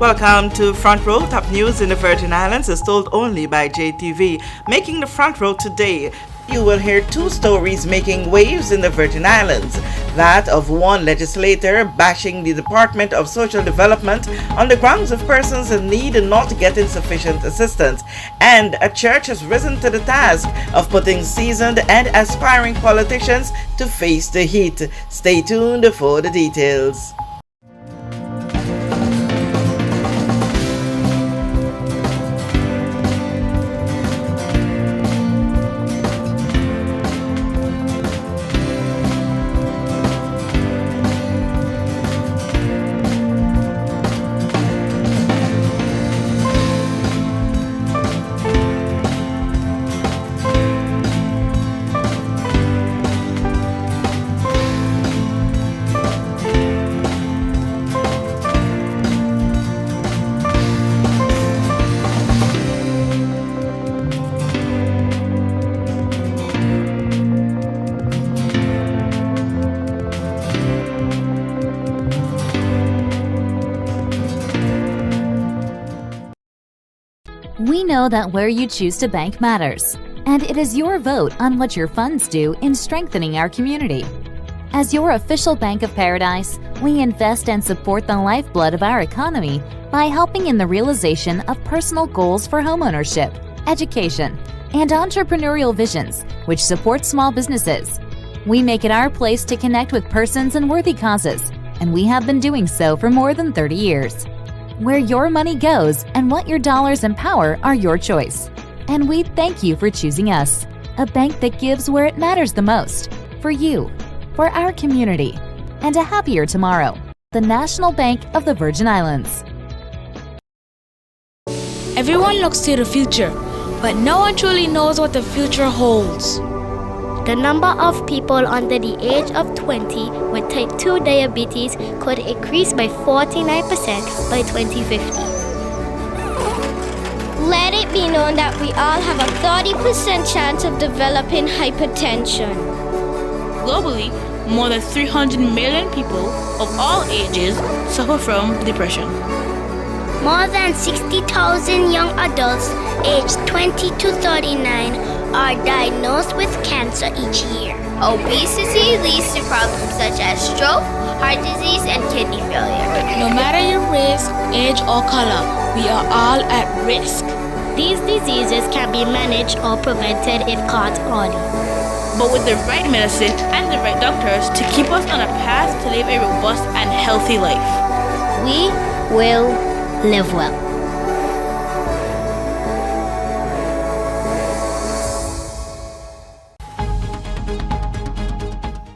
Welcome to Front Row. Top news in the Virgin Islands is told only by JTV. Making the front row today, you will hear two stories making waves in the Virgin Islands. That of one legislator bashing the Department of Social Development on the grounds of persons in need not getting sufficient assistance. And a church has risen to the task of putting seasoned and aspiring politicians to face the heat. Stay tuned for the details. We know that where you choose to bank matters, and it is your vote on what your funds do in strengthening our community. As your official Bank of Paradise, we invest and support the lifeblood of our economy by helping in the realization of personal goals for homeownership, education, and entrepreneurial visions, which support small businesses. We make it our place to connect with persons and worthy causes, and we have been doing so for more than 30 years. Where your money goes and what your dollars empower are your choice. And we thank you for choosing us, a bank that gives where it matters the most, for you, for our community, and a happier tomorrow. The National Bank of the Virgin Islands. Everyone looks to the future, but no one truly knows what the future holds. The number of people under the age of 20 with type 2 diabetes could increase by 49% by 2050. Let it be known that we all have a 30% chance of developing hypertension. Globally, more than 300 million people of all ages suffer from depression. More than 60,000 young adults aged 20 to 39 are diagnosed with cancer each year. Obesity leads to problems such as stroke, heart disease, and kidney failure. No matter your race, age, or color, we are all at risk. These diseases can be managed or prevented if caught early. But with the right medicine and the right doctors to keep us on a path to live a robust and healthy life, we will live well.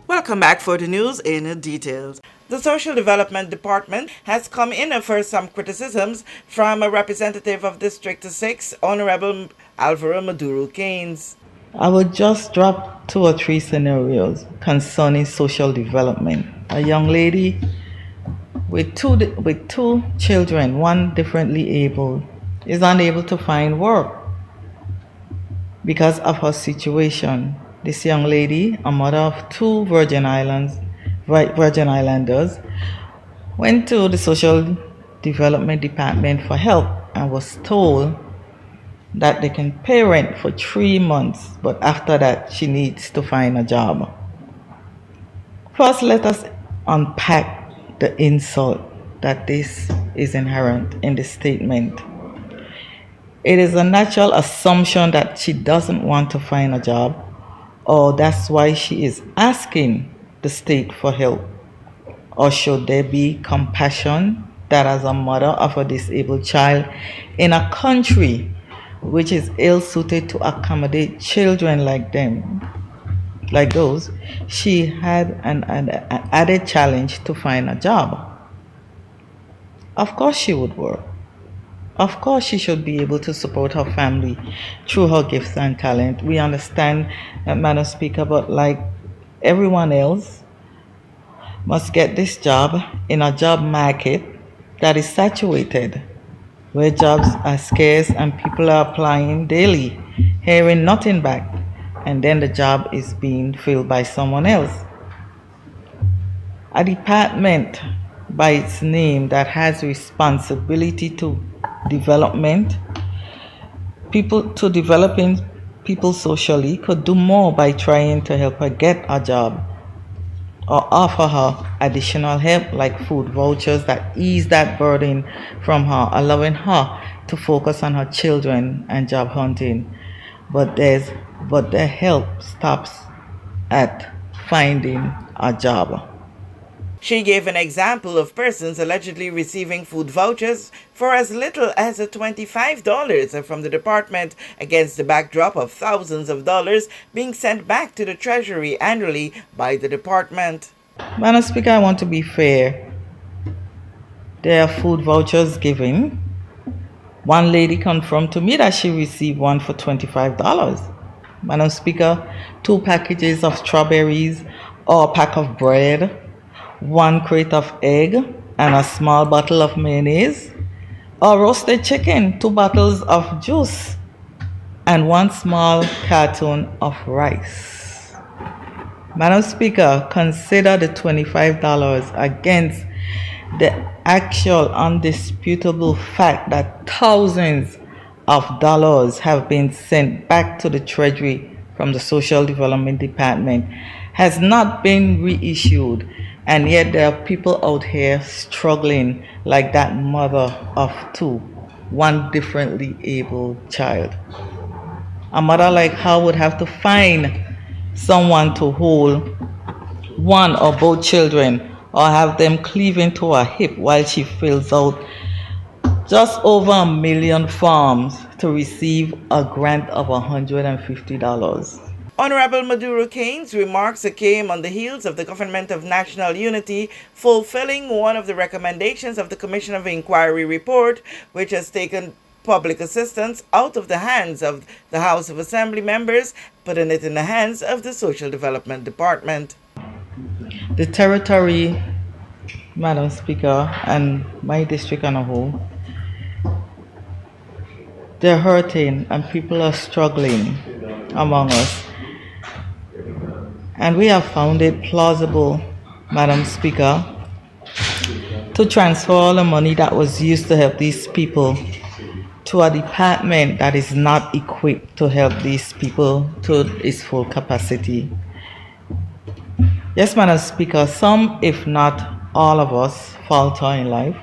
Welcome back for the news in details. The Social Development Department has come in for some criticisms from a representative of District 6, Honorable Alvaro Maduro Keynes. I will just drop 2 or 3 scenarios concerning social development. A young lady with two children, one differently abled, is unable to find work because of her situation. This young lady, a mother of 2 Virgin Islanders, went to the Social Development Department for help and was told that they can pay rent for 3 months, but after that she needs to find a job. First, let us unpack the insult that this is inherent in the statement. It is a natural assumption that she doesn't want to find a job, or that's why she is asking the state for help. Or should there be compassion that as a mother of a disabled child in a country which is ill-suited to accommodate children like those, she had an added challenge to find a job? Of course she would work. Of course she should be able to support her family through her gifts and talent. We understand that Madam Speaker, but like everyone else, must get this job in a job market that is saturated, where jobs are scarce and people are applying daily, hearing nothing back, and then the job is being filled by someone else. A department by its name that has responsibility to developing people socially could do more by trying to help her get a job or offer her additional help like food vouchers that ease that burden from her, allowing her to focus on her children and job hunting. But the help stops at finding a job. She gave an example of persons allegedly receiving food vouchers for as little as $25 from the department against the backdrop of thousands of dollars being sent back to the Treasury annually by the department. Madam Speaker, I want to be fair. There are food vouchers given. One lady confirmed to me that she received one for $25. Madam Speaker, 2 packages of strawberries or a pack of bread, 1 crate of egg and a small bottle of mayonnaise, or roasted chicken, 2 bottles of juice, and 1 small carton of rice. Madam Speaker, consider the $25 against the actual undisputable fact that thousands of dollars have been sent back to the Treasury from the Social Development Department has not been reissued. And yet there are people out here struggling like that mother of 2, one differently abled child. A mother like her would have to find someone to hold one or both children or have them cleave into her hip while she fills out just over 1 million forms to receive a grant of $150. Honorable Maduro Keynes' remarks came on the heels of the Government of National Unity fulfilling one of the recommendations of the Commission of Inquiry report, which has taken public assistance out of the hands of the House of Assembly members, putting it in the hands of the Social Development Department. The territory, Madam Speaker, and my district on a whole, they're hurting and people are struggling among us. And we have found it plausible, Madam Speaker, to transfer all the money that was used to help these people to a department that is not equipped to help these people to its full capacity. Yes, Madam Speaker, some, if not all of us, falter in life.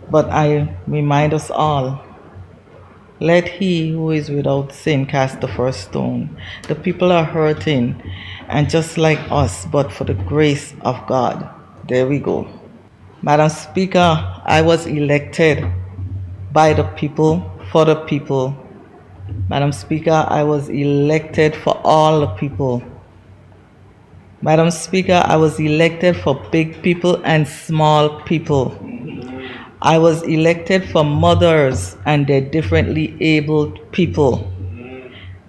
But I remind us all, let he who is without sin cast the first stone. The people are hurting, and just like us, but for the grace of God. There we go. Madam Speaker, I was elected by the people, for the people. Madam Speaker, I was elected for all the people. Madam Speaker, I was elected for big people and small people. I was elected for mothers and their differently abled people.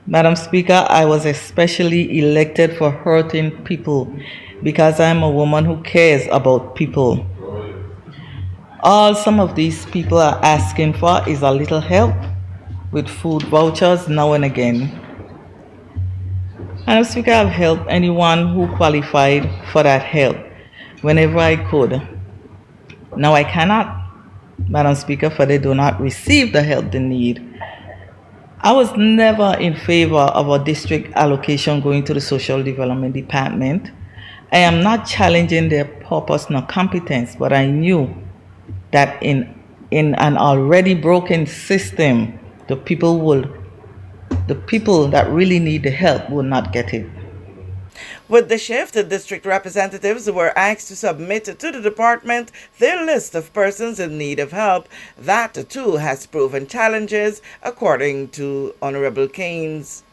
Madam Speaker, I was especially elected for hurting people because I'm a woman who cares about people. All some of these people are asking for is a little help with food vouchers now and again. Madam Speaker, I've helped anyone who qualified for that help whenever I could. Now I cannot, Madam Speaker, for they do not receive the help they need. I was never in favor of a district allocation going to the Social Development Department. I am not challenging their purpose nor competence, but I knew that in an already broken system, the people that really need the help will not get it. With the shift, the district representatives were asked to submit to the department their list of persons in need of help. That, too, has proven challenges, according to Honorable Keynes.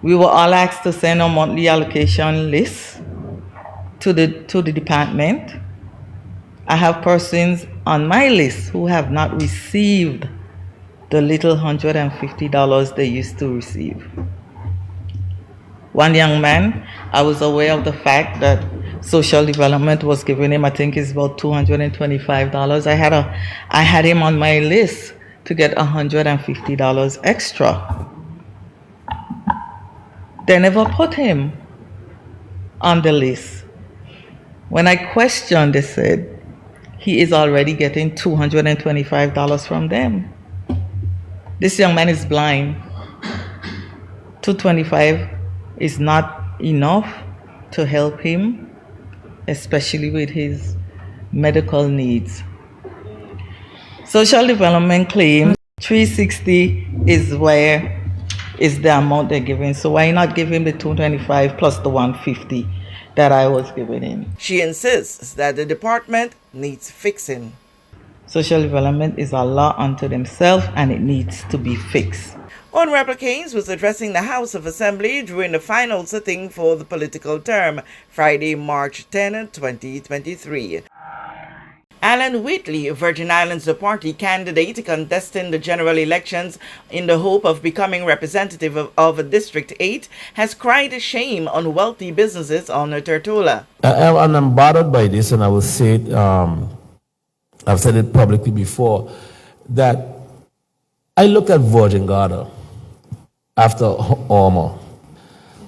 We were all asked to send a monthly allocation list to the department. I have persons on my list who have not received the little $150 they used to receive. One young man, I was aware of the fact that social development was giving him, I think it's about $225. I had him on my list to get $150 extra. They never put him on the list. When I questioned, they said he is already getting $225 from them. This young man is blind. $225 is not enough to help him, especially with his medical needs. Social development claims $360 is the amount they're giving. So why not give him the $225 plus the $150 that I was giving him? She insists that the department needs fixing. Social development is a law unto themselves and it needs to be fixed. Honorable Keynes was addressing the House of Assembly during the final sitting for the political term, Friday, March 10, 2023. Alan Wheatley, Virgin Islands Party candidate contesting the general elections in the hope of becoming representative of District 8, has cried shame on wealthy businesses on Tortola. I'm bothered by this, and I will say it, I've said it publicly before, that I looked at Virgin Garda after Orma,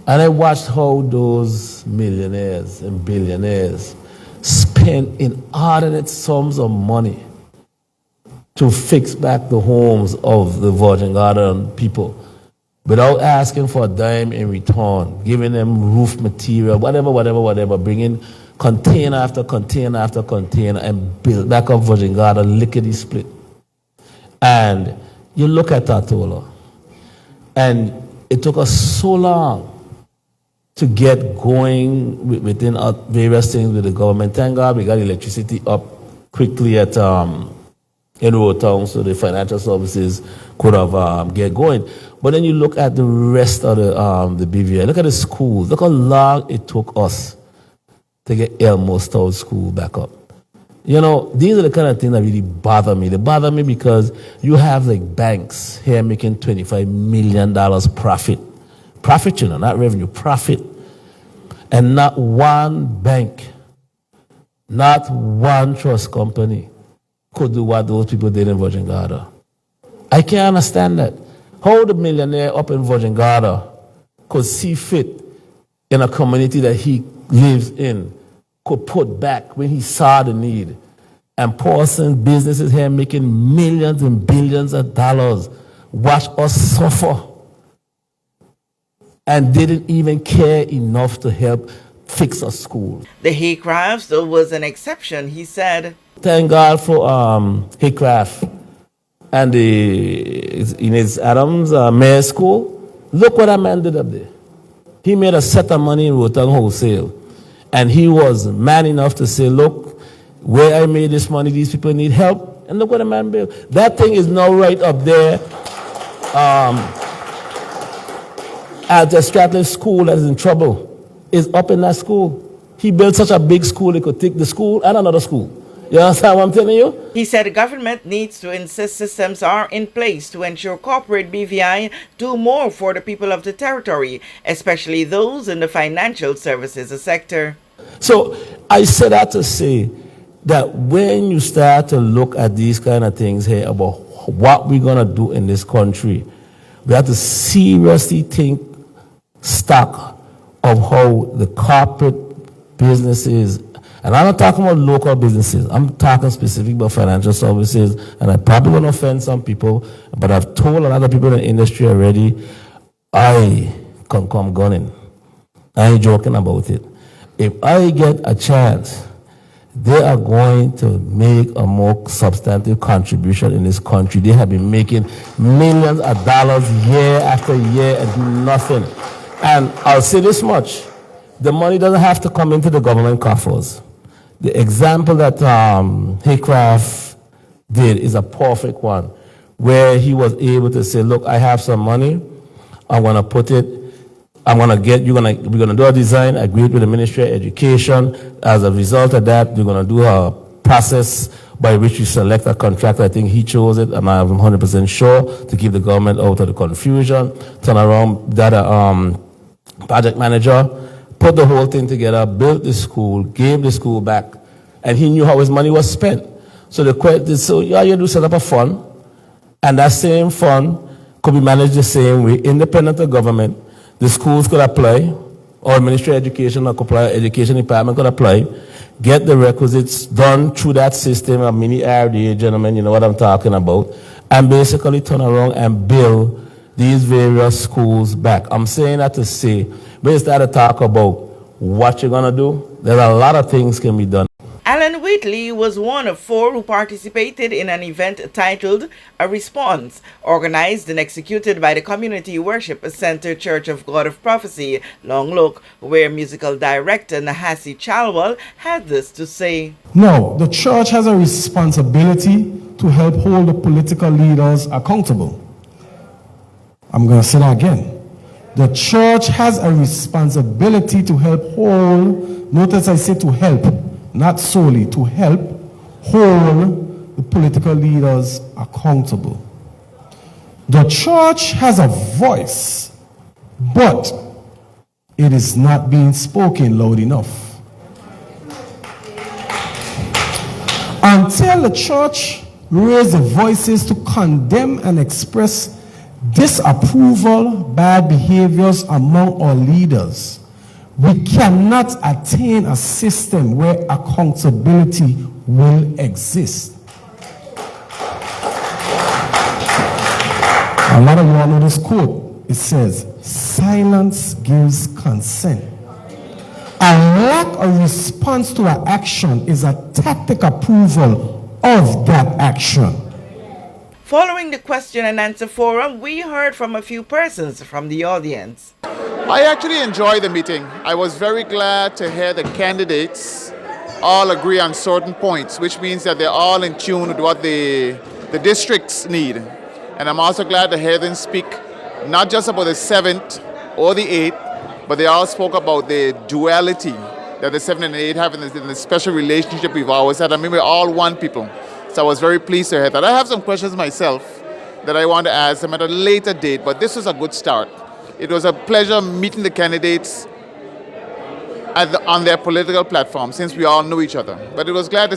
and I watched how those millionaires and billionaires spend inordinate sums of money to fix back the homes of the Virgin Garden people without asking for a dime in return, giving them roof material, whatever, bringing container after container after container and build back up Virgin Garden lickety split. And you look at Tortola, and it took us so long to get going within various things with the government. Thank God we got electricity up quickly at in Road Town, so the financial services could have get going. But then you look at the rest of the BVI. Look at the schools. Look how long it took us to get Elmo Stowe School back up. You know, these are the kind of things that really bother me. They bother me because you have like banks here making $25 million profit. Profit, you know, not revenue, profit. And not one bank, not one trust company could do what those people did in Virgin Garda. I can't understand that. How the millionaire up in Virgin Garda could see fit in a community that he lives in, could put back when he saw the need. And person, businesses here making millions and billions of dollars watch us suffer and didn't even care enough to help fix a school. The Haycrafts, though, was an exception, he said. Thank God for Haycraft and the Inez Adams Mayor School. Look what that man did up there. He made a set of money in Rotan Wholesale. And he was man enough to say, look, where I made this money, these people need help. And look what the man built. That thing is now right up there at the Stratford School that is in trouble. Is up in that school. He built such a big school, he could take the school and another school. You understand what I'm telling you? He said the government needs to insist systems are in place to ensure corporate BVI do more for the people of the territory, especially those in the financial services sector. So I said that to say that when you start to look at these kind of things here about what we're going to do in this country, we have to seriously think stock of how the corporate businesses, and I'm not talking about local businesses, I'm talking specifically about financial services, and I'm probably going to offend some people, but I've told a lot of people in the industry already, I can come gunning. I ain't joking about it. If I get a chance, they are going to make a more substantive contribution in this country. They have been making millions of dollars year after year and do nothing. And I'll say this much, the money doesn't have to come into the government coffers. The example that Haycraft did is a perfect one, where he was able to say, look, I have some money, I'm going to put it, we're going to do a design, agree with the Ministry of Education. As a result of that, we're going to do a process by which you select a contractor. I think he chose it, and I'm 100% sure, to keep the government out of the confusion. Turn around that project manager, put the whole thing together, built the school, gave the school back, and he knew how his money was spent. So all you do is set up a fund, and that same fund could be managed the same way, independent of government. The schools could apply, or Ministry of Education or Education Department could apply, get the requisites done through that system of mini RDA, gentlemen, you know what I'm talking about, and basically turn around and build these various schools back. I'm saying that to say, when you start to talk about what you're going to do, there's a lot of things can be done. Alan Whitley was one of 4 who participated in an event titled A Response, organized and executed by the Community Worship Center Church of God of Prophecy, Long Look, where musical director Nahasi Chalwell had this to say. No, the church has a responsibility to help hold the political leaders accountable. I'm going to say that again. The church has a responsibility to help hold, notice I say to help, not solely, to help hold the political leaders accountable. The church has a voice, but it is not being spoken loud enough. Until the church raises the voices to condemn and express disapproval, bad behaviors among our leaders, we cannot attain a system where accountability will exist. A lot of you all know this quote. It says, silence gives consent. A lack of response to an action is a tacit approval of that action. Following the question and answer forum, we heard from a few persons from the audience. I actually enjoyed the meeting. I was very glad to hear the candidates all agree on certain points, which means that they're all in tune with what the districts need. And I'm also glad to hear them speak not just about the 7th or the 8th, but they all spoke about the duality that the 7 and the 8 have in the special relationship we've always had. I mean, we're all one people. So I was very pleased to hear that. I have some questions myself that I want to ask them at a later date, but this was a good start. It was a pleasure meeting the candidates on their political platform, since we all know each other. But it was good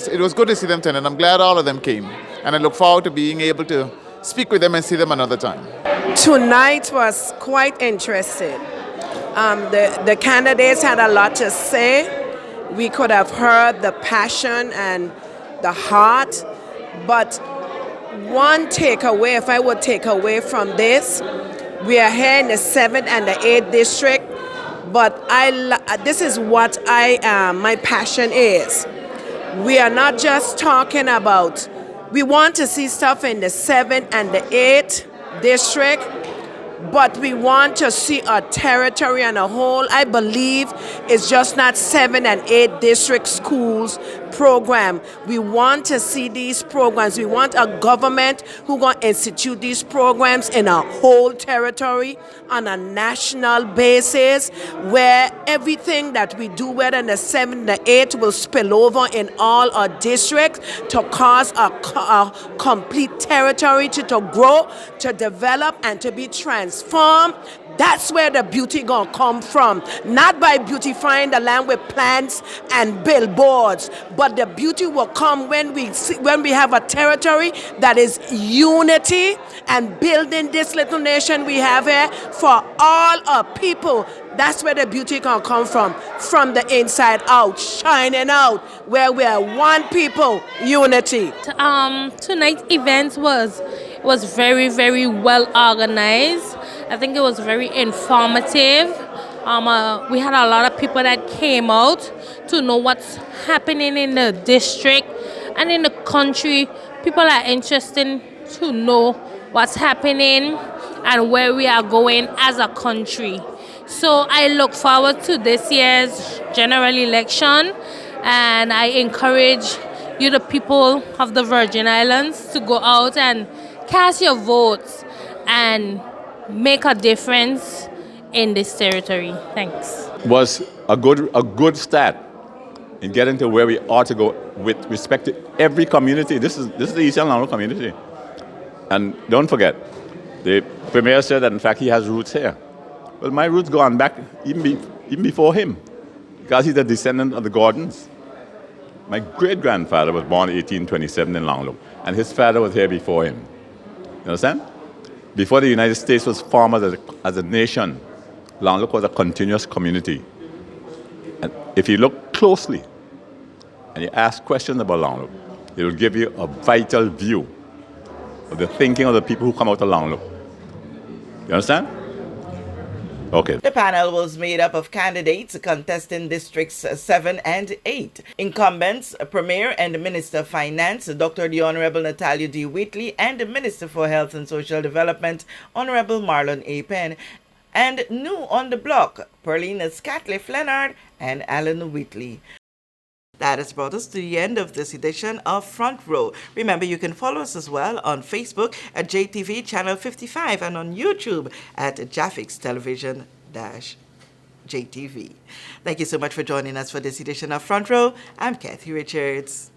to see them tonight, and I'm glad all of them came. And I look forward to being able to speak with them and see them another time. Tonight was quite interesting. The candidates had a lot to say. We could have heard the passion and the heart, but one takeaway, if I would take away from this, we are here in the 7th and the 8th district, but this is what my passion is. We are not just talking about, we want to see stuff in the 7th and the 8th district, but we want to see a territory and a whole. I believe it's just not 7 and 8 district schools program. We want to see these programs. We want a government who going to institute these programs in a whole territory on a national basis, where everything that we do, whether in the 7 and the 8, will spill over in all our districts to cause a complete territory to grow, to develop, and to be transformed. That's where the beauty gonna come from. Not by beautifying the land with plants and billboards, but the beauty will come when we have a territory that is unity and building this little nation we have here for all our people. That's where the beauty can come from the inside out, shining out, where we are one people, unity. Tonight's event was very, very well organized. I think it was very informative. We had a lot of people that came out to know what's happening in the district and in the country. People are interested to know what's happening and where we are going as a country. So I look forward to this year's general election, and I encourage you, the people of the Virgin Islands, to go out and cast your votes and make a difference in this territory. Thanks. Was a good start in getting to where we ought to go with respect to every community. This is the Eastern Long community. And don't forget, the Premier said that in fact he has roots here. Well, my roots go on back even before him, because he's a descendant of the Gordons. My great-grandfather was born in 1827 in Long Look, and his father was here before him. You understand? Before the United States was formed as a nation, Long Look was a continuous community. And if you look closely, and you ask questions about Long Loop, it will give you a vital view of the thinking of the people who come out of Long Loop. You understand? Okay. The panel was made up of candidates contesting districts 7 and 8. Incumbents, Premier and Minister of Finance, Dr. the Honorable Natalia D. Whitley, and the Minister for Health and Social Development, Honorable Marlon A. Penn. And new on the block, Perlina Scatliff Leonard and Alan Whitley. That has brought us to the end of this edition of Front Row. Remember, you can follow us as well on Facebook at JTV Channel 55 and on YouTube at Jahphix Television-JTV. Thank you so much for joining us for this edition of Front Row. I'm Kathy Richards.